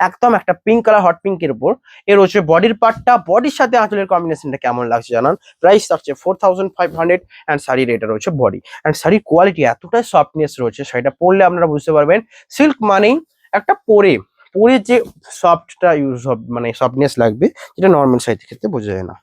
একদম একটা পিঙ্ক কালার, হট পিঙ্কের উপর। এর রয়েছে বডির পার্টটা, বডির সাথে আঁচলের কম্বিনেশনটা কেমন লাগছে জানান। প্রাইস থাকছে 4500 অ্যান্ড শাড়ির এটা রয়েছে বডি। অ্যান্ড শাড়ির কোয়ালিটি এতটাই সফটনেস রয়েছে, শাড়িটা পরলে আপনারা বুঝতে পারবেন সিল্ক মানেই একটা পরে পরে যে সফটটা ইউজ হবে, মানে সফটনেস লাগবে, যেটা নর্মাল শাড়ির ক্ষেত্রে বোঝা যায় না।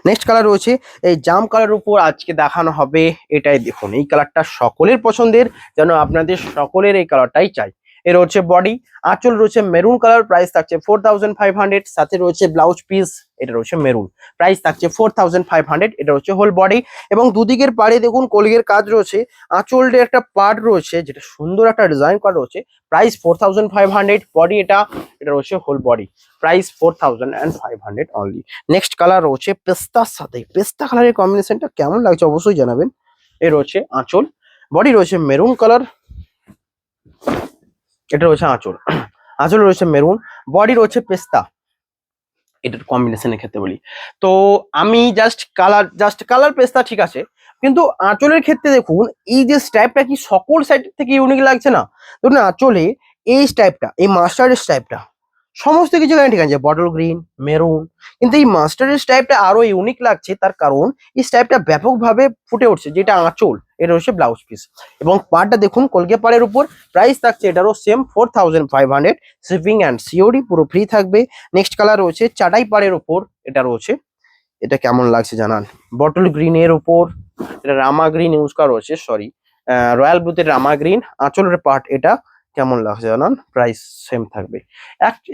নেক্সট কালার রয়েছে এই জাম কালার উপর আজকে দেখানো হবে। এটাই দেখুন, এই কালারটা সকলের পছন্দের, যেন আপনাদের সকলের এই কালারটাই চাই। এর হচ্ছে বডি, আঁচল রয়েছে মেরুন কালার, প্রাইস থাকছে 4500, সাথে রয়েছে ব্লাউজ পিস, এটা রয়েছে মেরুন, প্রাইস থাকছে 4500, এটা হচ্ছে হোল বডি। এবং দুদিকের পাড়ে দেখুন কলগের কাজ রয়েছে, আঁচলের একটা পার্ট রয়েছে যেটা সুন্দর একটা ডিজাইন করা রয়েছে, প্রাইস 4500, বডি এটা, এটা রয়েছে whole body, price 4500 only. Next colour রয়েছে পেস্তার সাথে, পেস্তা কালারের কম্বিনেশনটা কেমন লাগছে অবশ্যই জানাবেন। এ রয়েছে আঁচল, বডি রয়েছে মেরুন কালার, এটা রয়েছে আঁচল, আঁচল রয়েছে মেরুন, বডি রয়েছে পেস্তা, এটার কম্বিনেশনের ক্ষেত্রে বলি তো আমি জাস্ট কালার পেস্তা ঠিক আছে, কিন্তু আঁচলের ক্ষেত্রে দেখুন এই যে স্টাইপটা কি সকল সাইড থেকে ইউনিক লাগছে না? ধরুন আঁচলে এই স্টাইপটা, এই মাস্টার্ড স্টাইপটা সমস্ত কিছু এখানে ঠিক আছে, বটল গ্রিন, মেরুন, কিন্তু এই মাস্টার্ড স্টাইপটা আরো ইউনিক লাগছে, তার কারণ এই স্টাইপটা ব্যাপকভাবে ফুটে উঠছে, যেটা আঁচল, এটা হচ্ছে ব্লাউজ পিস। এবং পাড়টা দেখুন কলকে পাড়ের উপর, প্রাইস থাকছে এটারও সেম 4500, শিপিং অ্যান্ড সিওডি পুরো ফ্রি থাকবে। নেক্সট কালার রয়েছে চাটাই পাড়ের উপর, এটা রয়েছে, এটা কেমন লাগছে জানান, বটল গ্রিনের উপর, এটা রামা গ্রিন ইউজ করা রয়েছে, সরি রয়্যাল ব্লুতে রামা গ্রিন, আঁচলের পার্ট এটা কেমন লাগছে জানান, প্রাইস সেম থাকবে।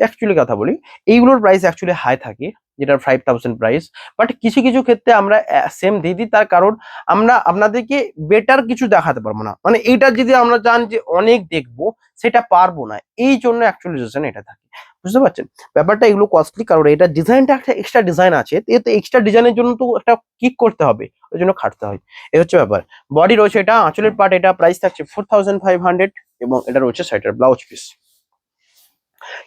অ্যাকচুয়ালি কথা বলি, এইগুলোর প্রাইস অ্যাকচুয়ালি হাই থাকে, যেটা 5000 প্রাইস, বাট কিছু কিছু ক্ষেত্রে আমরা সেম দিয়ে দিই, তার কারণ আমরা আপনাদেরকে বেটার কিছু দেখাতে পারবো না, মানে এইটা যদি আমরা চান যে অনেক দেখবো সেটা পারবো না, এই জন্য অ্যাকচুয়ালি রিজন এটা থাকে, বুঝতে পারছেন ব্যাপারটা, এগুলো কস্টলি কারণ এটা ডিজাইনটা একটা এক্সট্রা ডিজাইন আছে, এতে এক্সট্রা ডিজাইনের জন্য তো একটা কিক করতে হবে, ওই জন্য খাটতে হয়, এই হচ্ছে ব্যাপার। বডি রয়েছে এটা, আঁচলের পার্ট এটা, প্রাইস থাকছে 4500, এবং এটা রয়েছে সাইডের ব্লাউজ পিস।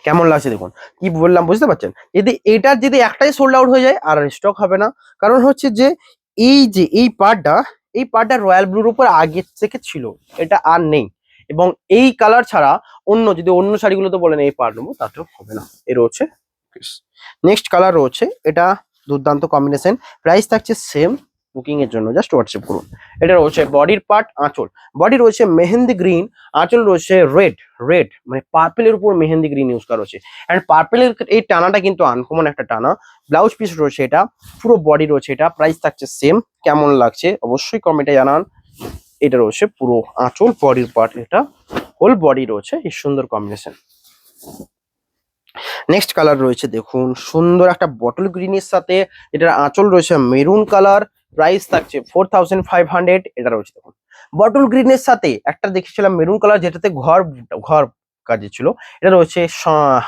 কেমন লাগছে দেখুন, কি বললাম বুঝতে পারছেন? যদি এটার যদি একটাই সোল্ড আউট হয়ে যায় আর স্টক হবে না, কারণ হচ্ছে যে এই পার্টটা রয়্যাল ব্লুর উপর আগে থেকে ছিল, এটা আর নেই, এবং এই কালার ছাড়া যদি অন্য শাড়িগুলো তো বলেন এই পার্ট নেবো, তাতেও হবে না। এর রয়েছে নেক্সট কালার রয়েছে, এটা দুর্দান্ত কম্বিনেশন, প্রাইস থাকছে সেম, বুকিং এর জন্য জাস্ট হোয়াটসঅ্যাপ করুন। এটা রয়েছে বডির পার্ট, আঁচল, বডি রয়েছে মেহেন্দি গ্রিন, আঁচল রয়েছে রেড মানে পার্পেলের উপর মেহেন্দি গ্রিন ইউজ করা রয়েছে, অ্যান্ড পার্পেলের এই টানাটা কিন্তু আনকমন একটা টানা। ব্লাউজ পিস রয়েছে এটা, পুরো বডি রয়েছে এটা, প্রাইস থাকছে সেম। কেমন লাগছে অবশ্যই কমেন্টে জানান। এটা রয়েছে পুরো আঁচল, বডির পার্ট এটা, হোল বডি রয়েছে এই সুন্দর কম্বিনেশন। নেক্সট কালার রয়েছে দেখুন সুন্দর একটা বটল গ্রিনের সাথে, এটার আঁচল রয়েছে মেরুন কালার, প্রাইস থাকছে 4500। এটা রয়েছে দেখুন বটল গ্রিনের সাথে একটা দেখেছিলাম মেরুন কালার, যেটাতে ঘর কাজে ছিল, এটা রয়েছে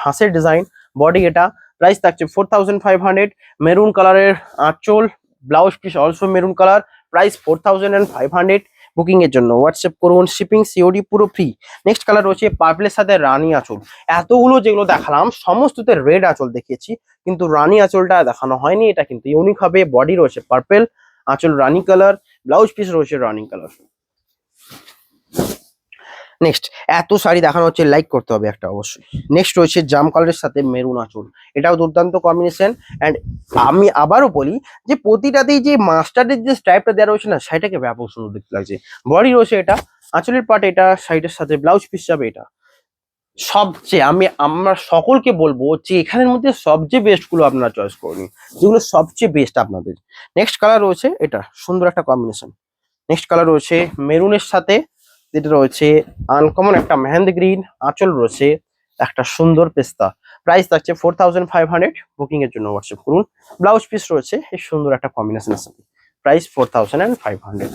হাঁসের ডিজাইন, বডি এটা, প্রাইস থাকছে 4500। মেরুন কালারের আঁচল, blouse piece also maroon colour, price 4500। Booking এর জন্য হোয়াটসঅ্যাপ করুন, শিপিং সিওডি পুরো ফ্রি। নেক্সট কালার রয়েছে পার্পলের সাথে রানী আঁচল, এতগুলো যেগুলো দেখালাম সমস্ততে রেড আঁচল দেখিয়েছি, কিন্তু রানী আঁচলটা দেখানো হয়নি, এটা কিন্তু ইউনিক হবে। বডি রয়েছে পার্পেল, আঁচল রানী কালার, ব্লাউজ পিস রয়েছে রানী কালার। নেক্সট এত শাড়ি দেখানো হচ্ছে, লাইক করতে হবে একটা অবশ্যই। নেক্সট রয়েছে জাম কালারের সাথে মেরুন আঁচল, এটাও দুর্দান্ত কম্বিনেশন। অ্যান্ড আমি আবারও বলি যে প্রতিটাতেই যে মাস্টার্ডের যে স্ট্রাইপটা দেওয়া রয়েছে না, সেটাকে ব্যাপক সুন্দর দেখতে লাগছে। বডি রয়েছে এটা, আঁচলের পার্ট এটা, সাইডের সাথে ব্লাউজ পিস যাবে এটা। সবচেয়ে আমরা সকলকে বলবো যে এখানের মধ্যে সবচেয়ে বেস্ট গুলো আপনারা চয়েস করুন, যেগুলো সবচেয়ে বেস্ট আপনাদের। নেক্সট কালার রয়েছে এটা, সুন্দর একটা কম্বিনেশন। নেক্সট কালার রয়েছে মেরুনের সাথে, যেটা রয়েছে আনকমন একটা মেহেন্দি গ্রিন, আঁচল রয়েছে একটা সুন্দর পেস্তা, প্রাইস থাকছে 4500। বুকিং এর জন্য হোয়াটসঅ্যাপ করুন। ব্লাউজ পিস রয়েছে এই সুন্দর একটা কম্বিনেশনের সাথে, প্রাইস 4500।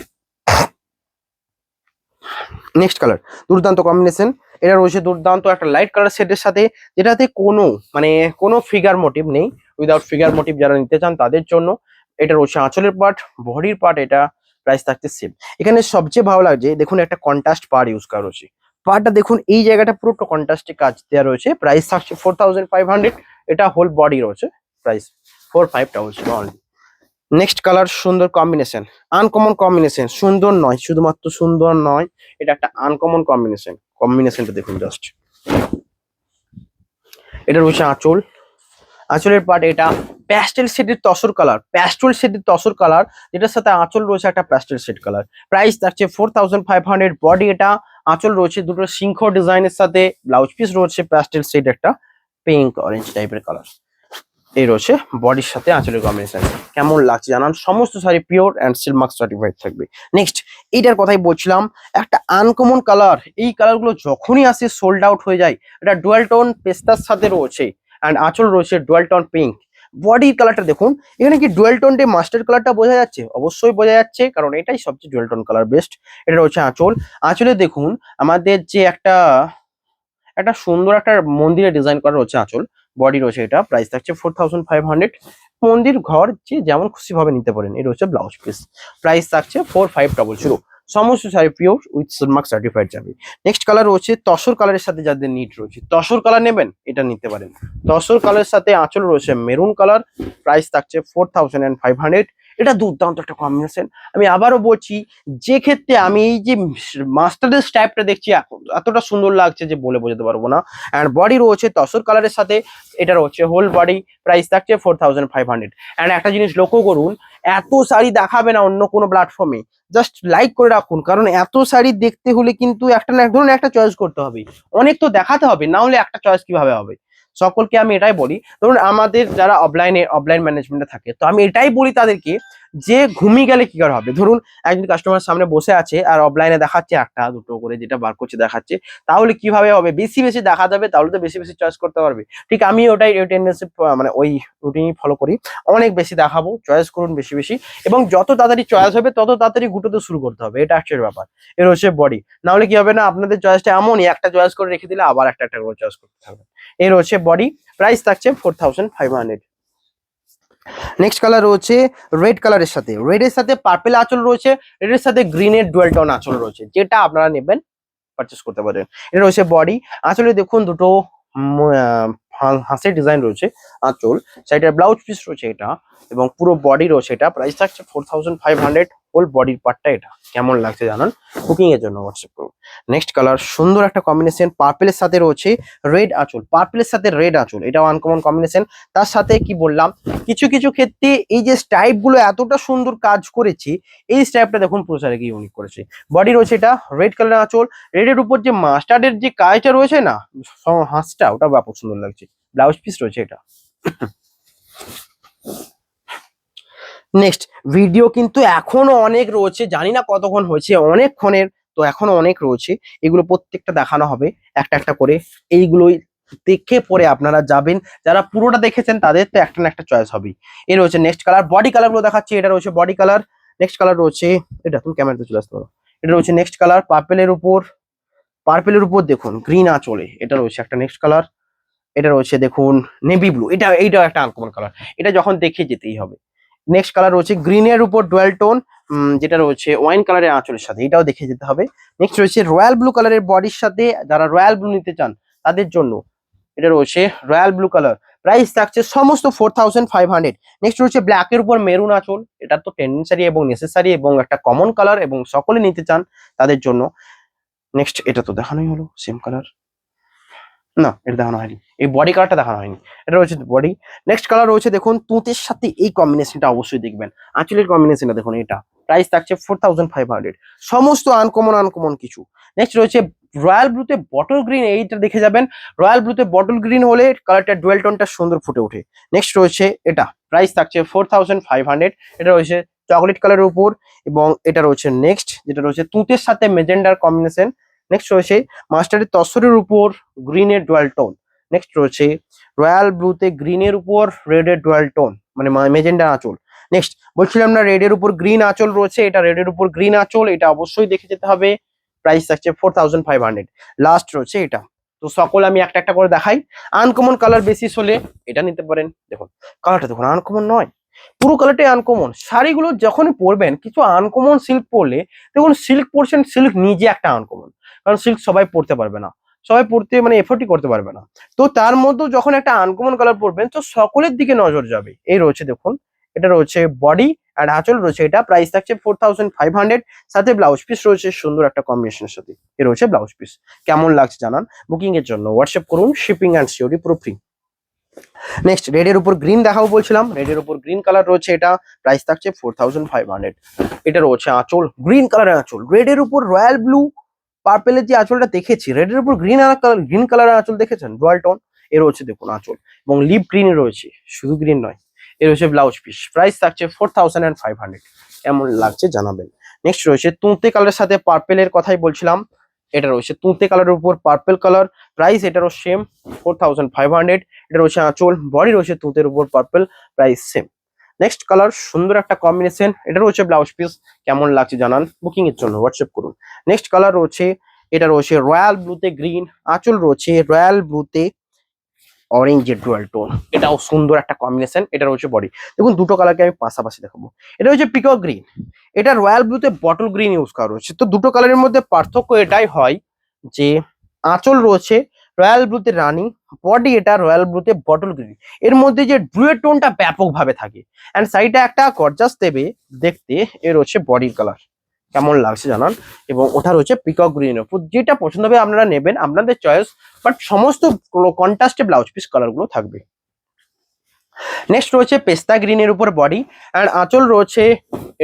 নেক্সট কালার দুর্দান্ত কম্বিনেশন, এটা রয়েছে দুর্দান্ত একটা লাইট কালার সেটের সাথে, যেটাতে কোনো ফিগার মোটিভ নেই, উইদাউট ফিগার মোটিভ যারা নিতে চান তাদের জন্য। এটা রয়েছে আঁচলের পার্ট, বডির পার্ট এটা, প্রাইস থাকছে সেম। এখানে সবচেয়ে ভালো লাগছে দেখুন একটা কন্ট্রাস্ট পার্ট ইউজ করা রয়েছে, পার্টটা দেখুন এই জায়গাটা পুরো কন্ট্রাস্টে কাজ দেওয়া রয়েছে, প্রাইস থাকছে 4500। এটা হোল বডি রয়েছে, প্রাইস 4500 অনলি। নেক্সট কালার সুন্দর কম্বিনেশন, আনকমন কম্বিনেশন, সুন্দর নয়, শুধুমাত্র সুন্দর নয়, এটা একটা আনকমন কম্বিনেশন। কম্বিনেশনটা দেখুন জাস্ট, এটা রয়েছে আঁচল, আঁচলের পার্ট এটা, প্যাস্টেল শেডের তসর কালার, যেটার সাথে আঁচল রয়েছে একটা প্যাস্টেল শেড কালার, প্রাইস থাকছে 4500। বডি এটা, আঁচল রয়েছে দুটো সিংহ ডিজাইনের সাথে, ব্লাউজ পিস রয়েছে প্যাস্টেল শেড একটা পিঙ্ক অরেঞ্জ টাইপের কালার। এই রয়েছে বডির সাথে আঁচলের কম্বিনেশন। কেমন লাগছে জানান। সমস্ত sari pure and silk mark certified থাকবে। নেক্সট এইটার কথাই বলছিলাম, একটা আনকমন কালার। এই কালারগুলো যখনই আসে সোল্ড আউট হয়ে যায়। এটা ডুয়াল টোন পেস্তার সাথে রয়েছে অ্যান্ড আঁচল রয়েছে ডুয়াল টোন পিঙ্ক। বডির কালারটা দেখুন, এখানে কি ডুয়াল টোন ডে মাস্টার কালারটা বোঝা যাচ্ছে? অবশ্যই বোঝা যাচ্ছে, কারণ এটাই সবচেয়ে ডুয়াল টোন কালার বেস্ট। এটা রয়েছে আঁচল। আঁচলে দেখুন আমাদের যে একটা একটা সুন্দর একটা মন্দিরের ডিজাইন করা রয়েছে আঁচল। বডি রয়েছে এটা, প্রাইস থাকছে 4500। মন্দির ঘর যে যেমন খুশি ভাবে নিতে পারেন। এটা হচ্ছে ব্লাউজ পিস, প্রাইস থাকছে 4500। সমস্ত sari pure with Silk Mark certified যাবে। নেক্সট কালার রয়েছে তসর কালারের সাথে, যাদের নিট রয়েছে তসর কালার নেবেন এটা নিতে পারেন। তসর কালারের সাথে আঁচল রয়েছে মেরুন কালার, প্রাইস থাকছে 4500। এটা দুর্দান্ত একটা কম্বিনেশন। আমি আবারও বলছি, যে ক্ষেত্রে আমি এই যে মাস্টার্ডের স্টাইপটা দেখছি এখন এতটা সুন্দর লাগছে যে বলে বোঝাতে পারবো না। অ্যান্ড বডি রয়েছে তসর কালারের সাথে, এটা রয়েছে হোল বডি, প্রাইস থাকছে 4500। অ্যান্ড একটা জিনিস লক্ষ্য করুন, এত শাড়ি দেখাবে না অন্য কোনো প্ল্যাটফর্মে। জাস্ট লাইক করে রাখুন, কারণ এত শাড়ি দেখতে হলে কিন্তু একটা না ধরুন একটা চয়েস করতে হবে, অনেক তো দেখাতে হবে, না হলে একটা চয়েস কিভাবে হবে। সকলকে আমি এটাই বলি, ধরুন আমাদের যারা অফলাইন ম্যানেজমেন্টে থাকে, তো আমি এটাই বলি তাদেরকে যে ঘুমিয়ে গেলে কি করে হবে। ধরুন একজন কাস্টমার সামনে বসে আছে আর অফলাইনে দেখাচ্ছে একটা দুটো করে, যেটা বার করছে দেখাচ্ছে, তাহলে কিভাবে হবে? বেশি বেশি দেখা যাবে, তাহলে তো বেশি বেশি চয়েস করতে পারবে। ঠিক আমি ওটাই টেন্ডেন্সি, মানে ওই রুটিনই ফলো করি। অনেক বেশি দেখাবো, চয়েস করুন বেশি বেশি, এবং যত তাড়াতাড়ি চয়েস হবে তত তাড়াতাড়ি গুটোতে শুরু করতে হবে। এটা অ্যাকচুয়াল ব্যাপার। এর হচ্ছে বডি। না হলে কি হবে না, আপনাদের চয়েসটা এমনই একটা চয়েস করে রেখে দিলে আবার একটা একটা করে চয়েস করতে হবে। এর হচ্ছে বডি, প্রাইস থাকছে 4500। নেক্সট কালার রয়েছে রেড কালারের সাথে, রেডের সাথে পার্পেল আঁচল রয়েছে, রেডের সাথে গ্রিনের ডুয়াল টোন আঁচল রয়েছে, যেটা আপনারা নেবেন পারচেস করতে পারেন। এটা রয়েছে বডি। আঁচলে দেখুন দুটো হাঁসের ডিজাইন রয়েছে আঁচল, সাইডের ব্লাউজ পিস রয়েছে এটা, এবং পুরো বডি রয়েছে এটা, প্রাইস থাকছে 4500। হোল বডির পার্টটা এটা। কেমন লাগছে জানান, বুকিং এর জন্য হোয়াটসঅ্যাপ করুন। নেক্সট কালার সুন্দর একটা কম্বিনেশন, পার্পেলের সাথে রয়েছে রেড আঁচল, পার্পেলের সাথে রেড আঁচল, এটাও আনকমন কম্বিনেশন। তার সাথে কি বললাম, কিছু কিছু ক্ষেত্রে এই যে স্টাইপ গুলো এতটা সুন্দর কাজ করেছি, এই স্টাইপটা দেখুন প্রচারে কি ইউনিক করেছে। বডি রয়েছে এটা রেড কালার আঁচল, রেডের উপর যে মাস্টার্ডের যে কাজটা রয়েছে না, হাঁসটা, ওটা ব্যাপক সুন্দর লাগছে। ব্লাউজ পিস রয়েছে এটা। নেক্সট ভিডিও কিন্তু এখনো অনেক রয়েছে, জানি না কতক্ষণ হয়েছে, অনেকক্ষণের, তো এখনো অনেক রয়েছে। এগুলো প্রত্যেকটা দেখানো হবে একটা একটা করে। এইগুলোই দেখে পরে আপনারা যাবেন, যারা পুরোটা দেখেছেন তাদের তো একটা না একটা চয়েস হবেই। এর রয়েছে নেক্সট কালার, বডি কালার গুলো দেখাচ্ছি। এটা রয়েছে বডি কালার। নেক্সট কালার রয়েছে এটা, তুমি ক্যামেরাতে চলে আসতে পারো। এটা রয়েছে নেক্সট কালার পার্পেলের উপর দেখুন গ্রিন আঁচলে, এটা রয়েছে একটা নেক্সট কালার। এটা রয়েছে দেখুন নেভি ব্লু, এইটাও একটা আনকমন কালার, এটা যখন দেখে যেতেই হবে। নেক্সট কালার রয়েছে গ্রিনের উপর ডুয়াল টোন, যেটা রয়েছে ওয়াইন কালারের আঁচলের সাথে, এটাও দেখে যেতে হবে। নেক্সট রয়েছে রয়্যাল ব্লু কালারের বডির সাথে, যারা রয়্যাল ব্লু নিতে চান তাদের জন্য এটা রয়েছে রয়্যাল ব্লু কালার, প্রাইস থাকছে সমস্ত 4500। নেক্সট রয়েছে ব্ল্যাকের উপর মেরুন আঁচল, এটা তো টেন্ডেন্সারি এবং নেসেসারি এবং একটা কমন কালার, এবং সকলে নিতে চান তাদের জন্য। নেক্সট এটা তো দেখানোই হলো সেম কালার, না এটা দেখানো হয়নি, এই বডি কালারটা দেখানো হয়নি। এটা রয়েছে বডি। নেক্সট কালার রয়েছে দেখুন তুঁতের সাথে, এই কম্বিনেশনটা অবশ্যই দেখবেন, আঁচলের কম্বিনেশনটা দেখুন এটা, প্রাইস থাকছে 4500। সমস্ত আনকমন কিছু। নেক্সট রয়েছে রয়্যাল ব্লুতে বটল গ্রিন, এইটা দেখে যাবেন। রয়্যাল ব্লুতে বটল গ্রিন হলে কালারটা ডুয়েল টোনটা সুন্দর ফুটে ওঠে। নেক্সট রয়েছে এটা, প্রাইস থাকছে 4500। এটা রয়েছে চকলেট কালারের উপর, এবং এটা রয়েছে নেক্সট, যেটা রয়েছে তুঁতের সাথে মেজেন্ডার কম্বিনেশন। নেক্সট রয়েছে মাস্টারের তসরের উপর গ্রিনের ডুয়াল টোন। নেক্সট রয়েছে রয়্যাল ব্লুতে গ্রিনের উপর রেডের ডুয়াল টোন, মানে মেজেন্ডা আঁচল। নেক্সট বলছিলাম না রেডের উপর গ্রিন আঁচল রয়েছে, এটা রেডের উপর গ্রিন আঁচল, এটা অবশ্যই দেখে যেতে হবে। প্রাইস থাকছে 4500। লাস্ট রয়েছে এটা। তো সকল আমি একটা একটা করে দেখাই। আনকমন কালার বেসিস হলে এটা নিতে পারেন। দেখুন কালারটা দেখুন, আনকমন নয়, পুরো কালারটাই আনকমন। শাড়িগুলো যখনই পরবেন কিছু আনকমন সিল্ক পরলে, দেখুন সিল্ক পরছেন, সিল্ক নিজে একটা আনকমন, কারণ সিল্ক সবাই পরতে পারবে না, সবাই পড়তে মানে এফোর্টই করতে পারবে না। তো তার মধ্যে যখন একটা আনকমন কালার পরবেন, তো সকলের দিকে নজর যাবে। এই রয়েছে দেখুন, এটা রয়েছে বডি আর আঁচল রয়েছে, এটা প্রাইস থাকছে 4500। সাথে ব্লাউজ পিস রয়েছে সুন্দর একটা কম্বিনেশনের সাথে, এ রয়েছে ব্লাউজ পিস। কেমন লাগছে জানান, বুকিং এর জন্য হোয়াটসঅ্যাপ করুন, শিপিং অ্যান্ড সিওরি পুরো ফ্রি। নেক্সট রেডের উপর গ্রিন দেখাবো বলছিলাম, রেডের উপর গ্রিন কালার রয়েছে, এটা প্রাইস থাকছে 4500। এটা রয়েছে আঁচল, গ্রিন কালারের আঁচল, রেডের উপর রয়্যাল ব্লু পার্পেলের যে আঁচলটা দেখেছি, রেডের উপর গ্রিন কালারের আঁচল দেখেছেন ডুয়াল টোন, এর হচ্ছে দেখুন আঁচল এবং লিপ গ্রিন রয়েছে, শুধু গ্রিন নয়, এর হচ্ছে ব্লাউজ পিস। প্রাইস থাকছে 4500। কেমন লাগছে জানাবেন। নেক্সট রয়েছে তুঁতে কালারের সাথে পার্পেলের কথাই বলছিলাম, এটা রয়েছে তুঁতে কালারের উপর পার্পেল কালার। প্রাইস এটারও সেম 4500। এটা রয়েছে আঁচল, বডি রয়েছে তুঁতের উপর purple, price same. Next colour সুন্দর একটা কম্বিনেশন, এটা রয়েছে ব্লাউজ পিস। কেমন লাগছে জানান, বুকিং এর জন্য হোয়াটসঅ্যাপ করুন। নেক্সট কালার রয়েছে, এটা রয়েছে রয়্যাল ব্লুতে গ্রিন, আঁচল রয়েছে রয়্যাল ব্লুতে অরেঞ্জের ডুয়াল টোন, এটাও সুন্দর একটা কম্বিনেশন। এটা রয়েছে বডি, দেখুন দুটো কালারকে আমি পাশাপাশি দেখাবো। এটা হচ্ছে পিকক গ্রিন, এটা রয়্যাল ব্লুতে বটল গ্রিন ইউজ করা রয়েছে। তো দুটো কালারের মধ্যে পার্থক্য এটাই হয় যে আঁচল রয়েছে রয়্যাল ব্লুতে রানী, বডি এটা রয়্যাল ব্লুতে বটল গ্রিন, এর মধ্যে যে ডুয়েট টোনটা ব্যাপকভাবে থাকে। অ্যান্ড সাইডে একটা গর্জাস দেবে দেখতে, এর হচ্ছে বডির কালার। কেমন লাগছে জানান। এবং ওটা রয়েছে পিকক গ্রিনের উপর, যেটা পছন্দ হবে আপনারা নেবেন, আপনাদের চয়েস। বাট সমস্ত কন্ট্রাস্টে ব্লাউজ পিস কালার গুলো থাকবে। নেক্সট রয়েছে পেস্তা গ্রিনের উপর বডি, অ্যান্ড আঁচল রয়েছে,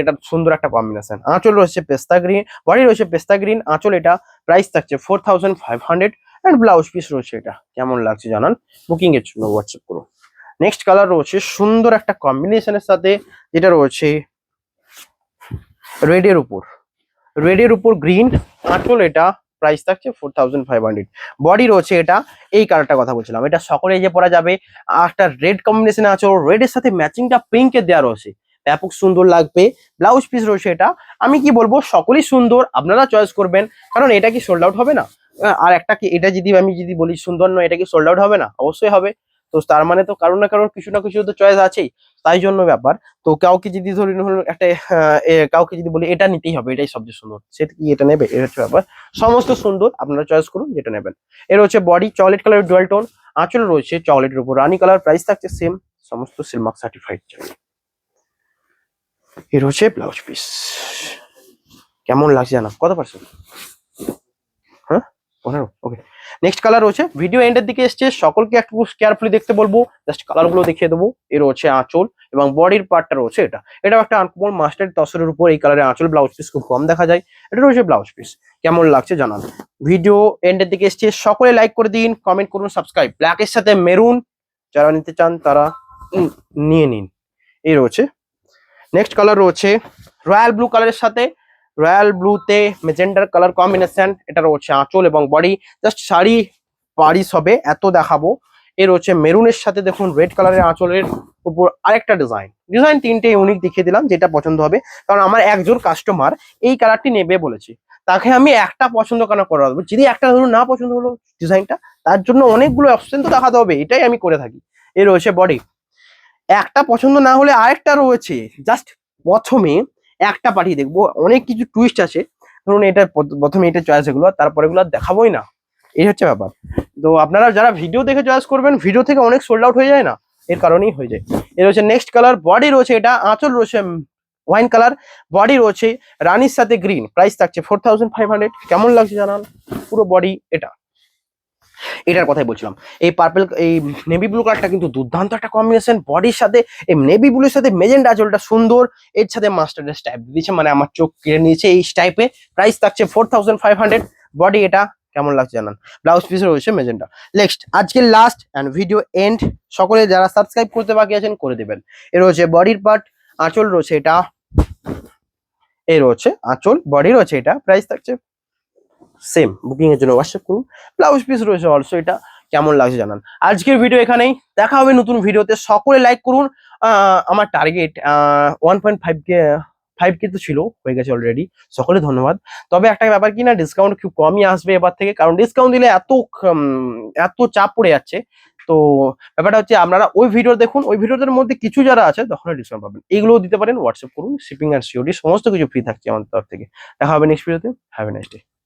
এটা সুন্দর একটা কম্বিনেশন। আঁচল রয়েছে পেস্তা গ্রিন, বডি রয়েছে পেস্তা গ্রিন, আঁচল এটা। প্রাইস থাকছে 4500। অ্যান্ড ব্লাউজ পিস রয়েছে এটা। কেমন লাগছে জানান, বুকিং এর জন্য হোয়াটসঅ্যাপ করুন। নেক্সট কালার রয়েছে সুন্দর একটা কম্বিনেশনের সাথে, যেটা রয়েছে রেডের উপর, রেডের উপর গ্রিন, আঁচল এটা। প্রাইস থাকছে 4500। বডি রয়েছে এটা, এই কালারটার কথা বলছিলাম, এটা সকলে যে পরা যাবে। আর একটা রেড কম্বিনেশন আছে, রেডের সাথে ম্যাচিংটা পিঙ্কে দেওয়া রয়েছে, ব্যাপক সুন্দর লাগবে। ব্লাউজ পিস রয়েছে এটা। আমি কি বলবো, সকলেই সুন্দর, আপনারা চয়েস করবেন, কারণ এটা কি সোল্ড আউট হবে না? আর একটা কি, এটা যদি আমি যদি বলি সুন্দর নয়, এটা কি সোল্ড আউট হবে না? অবশ্যই হবে। তো তার মানে তো কারোর না কারোর কিছু না কিছু তো চয়েস আছেই, তাই জন্য ব্যাপার। তো কাউকে যদি ধরুন একটা কাউকে যদি বলি এটা নিতেই হবে, এটাই সবচেয়ে সুন্দর, সেটা কি এটা নেবে? এর হচ্ছে ব্যাপার। সমস্ত সুন্দর, আপনারা চয়েস করুন যেটা নেবেন। এর হচ্ছে body chocolate colour dual tone, আঁচল রয়েছে চকলেটের উপর রানী কালার, প্রাইস থাকছে সেম, সমস্ত সিলমার্ক সার্টিফাইড চাই। এর হচ্ছে ব্লাউজ পিস। কেমন লাগছে জানা, কত পার্সেন্ট? হ্যাঁ, 15। ওকে। নেক্সট কালার রয়েছে, ভিডিও এন্ডের দিকে এসছে, সকলকে একটু কেয়ারফুলি দেখতে বলবো, জাস্ট কালার গুলো দেখিয়ে দেবো। এর হচ্ছে আঁচল এবং বডির পার্টটা রয়েছে এটা। এটাও একটা আনকমন মাস্টার্ড তসরের উপর এই কালারের আঁচল, ব্লাউজ পিস খুব কম দেখা যায়। এটা রয়েছে ব্লাউজ পিস। কেমন লাগছে জানান। ভিডিও এন্ডের দিকে এসছে, সকলে লাইক করে দিন, কমেন্ট করুন, সাবস্ক্রাইব। ব্ল্যাকের সাথে মেরুন, যারা নিতে চান তারা নিয়ে নিন। এই রয়েছে। নেক্সট কালার রয়েছে রয়্যাল ব্লু কালারের সাথে, রয়্যাল ব্লুতে মেজেন্ডার কালার কম্বিনেশন, এটা রয়েছে আঁচল এবং বডি। জাস্ট শাড়ি পারিস হবে এত দেখাবো। এর হচ্ছে মেরুনের সাথে দেখুন রেড কালারের আঁচলের উপর আরেকটা ডিজাইন তিনটে ইউনিক দেখিয়ে দিলাম, যেটা পছন্দ হবে। কারণ আমার একজন কাস্টমার এই কালারটি নেবে বলেছে, তাকে আমি একটা পছন্দ কেন করা দেবো? যদি একটা ধরুন না পছন্দ হলো ডিজাইনটা, তার জন্য অনেকগুলো অপশন তো দেখাতে হবে, এটাই আমি করে থাকি। এর রয়েছে বডি, একটা পছন্দ না হলে আরেকটা রয়েছে, জাস্ট প্রথমে একটা পাঠিয়ে দেখবো, অনেক কিছু টুইস্ট আছে। ধরুন এটা প্রথমে এটা চয়েস, এগুলো তারপরে এগুলো দেখাবোই না, এই হচ্ছে ব্যাপার। তো আপনারা যারা ভিডিও দেখে চয়েস করবেন, ভিডিও থেকে অনেক সোল্ড আউট হয়ে যায় না, এর কারণেই হয়ে যায়। এর হচ্ছে নেক্সট কালার, বডি রয়েছে এটা, আঁচল রয়েছে ওয়াইন কালার, বডি রয়েছে রানীর সাথে গ্রিন, প্রাইস থাকছে 4500। কেমন লাগছে জানান। পুরো বডি এটা, এটার কথাই বলছিলাম। এই পার্পল, এই নেভি ব্লু কালারটা কিন্তু দুর্দান্ত একটা কম্বিনেশন, বডির সাথে এই নেভি ব্লুর সাথে মেজেন্ডা আঁচলটা সুন্দর, এর সাথে মাস্টার্ড স্টাইপ দিয়েছে, মানে আমার চোখ কেড়ে নিয়েছে এই স্টাইপে। প্রাইস থাকছে 4500। বডি এটা। কেমন লাগছে জানান। ব্লাউজ পিস রয়েছে মেজেন্ডা। নেক্সট আজকের লাস্ট অ্যান্ড ভিডিও এন্ড, সকলে যারা সাবস্ক্রাইব করতে বাকি আছেন করে দেবেন। এর হচ্ছে বডির পার্ট, আঁচল রয়েছে এটা, এই রয়েছে আঁচল, বডি রয়েছে এটা, প্রাইস থাকছে সেম, বুকিং এর জন্য হোয়াটসঅ্যাপ করুন। ব্লাউজ পিস রয়েছে অলসো এটা। কেমন লাগছে জানান। আজকের ভিডিও এখানেই, দেখা হবে নতুন ভিডিওতে। সকলে লাইক করুন। আমার টার্গেট 1.5K তো ছিল, হয়ে গেছে অলরেডি। সকলে ধন্যবাদ। তবে একটা ব্যাপার কি না, ডিসকাউন্ট খুব কমই আসবে এবার থেকে, কারণ ডিসকাউন্ট দিলে এত চাপ পড়ে যাচ্ছে। তো ব্যাপারটা হচ্ছে আপনারা ওই ভিডিও দেখুন, ওই ভিডিওদের মধ্যে কিছু যারা আছে তখন ডিসকাউন্ট পাবেন, এগুলোও দিতে পারেন। হোয়াটসঅ্যাপ করুন, শিপিং অ্যান্ড সিওডি সমস্ত কিছু ফ্রি থাকছে আমাদের তরফ থেকে। দেখা হবে নেক্সট ভিডিওতে। Have a nice day.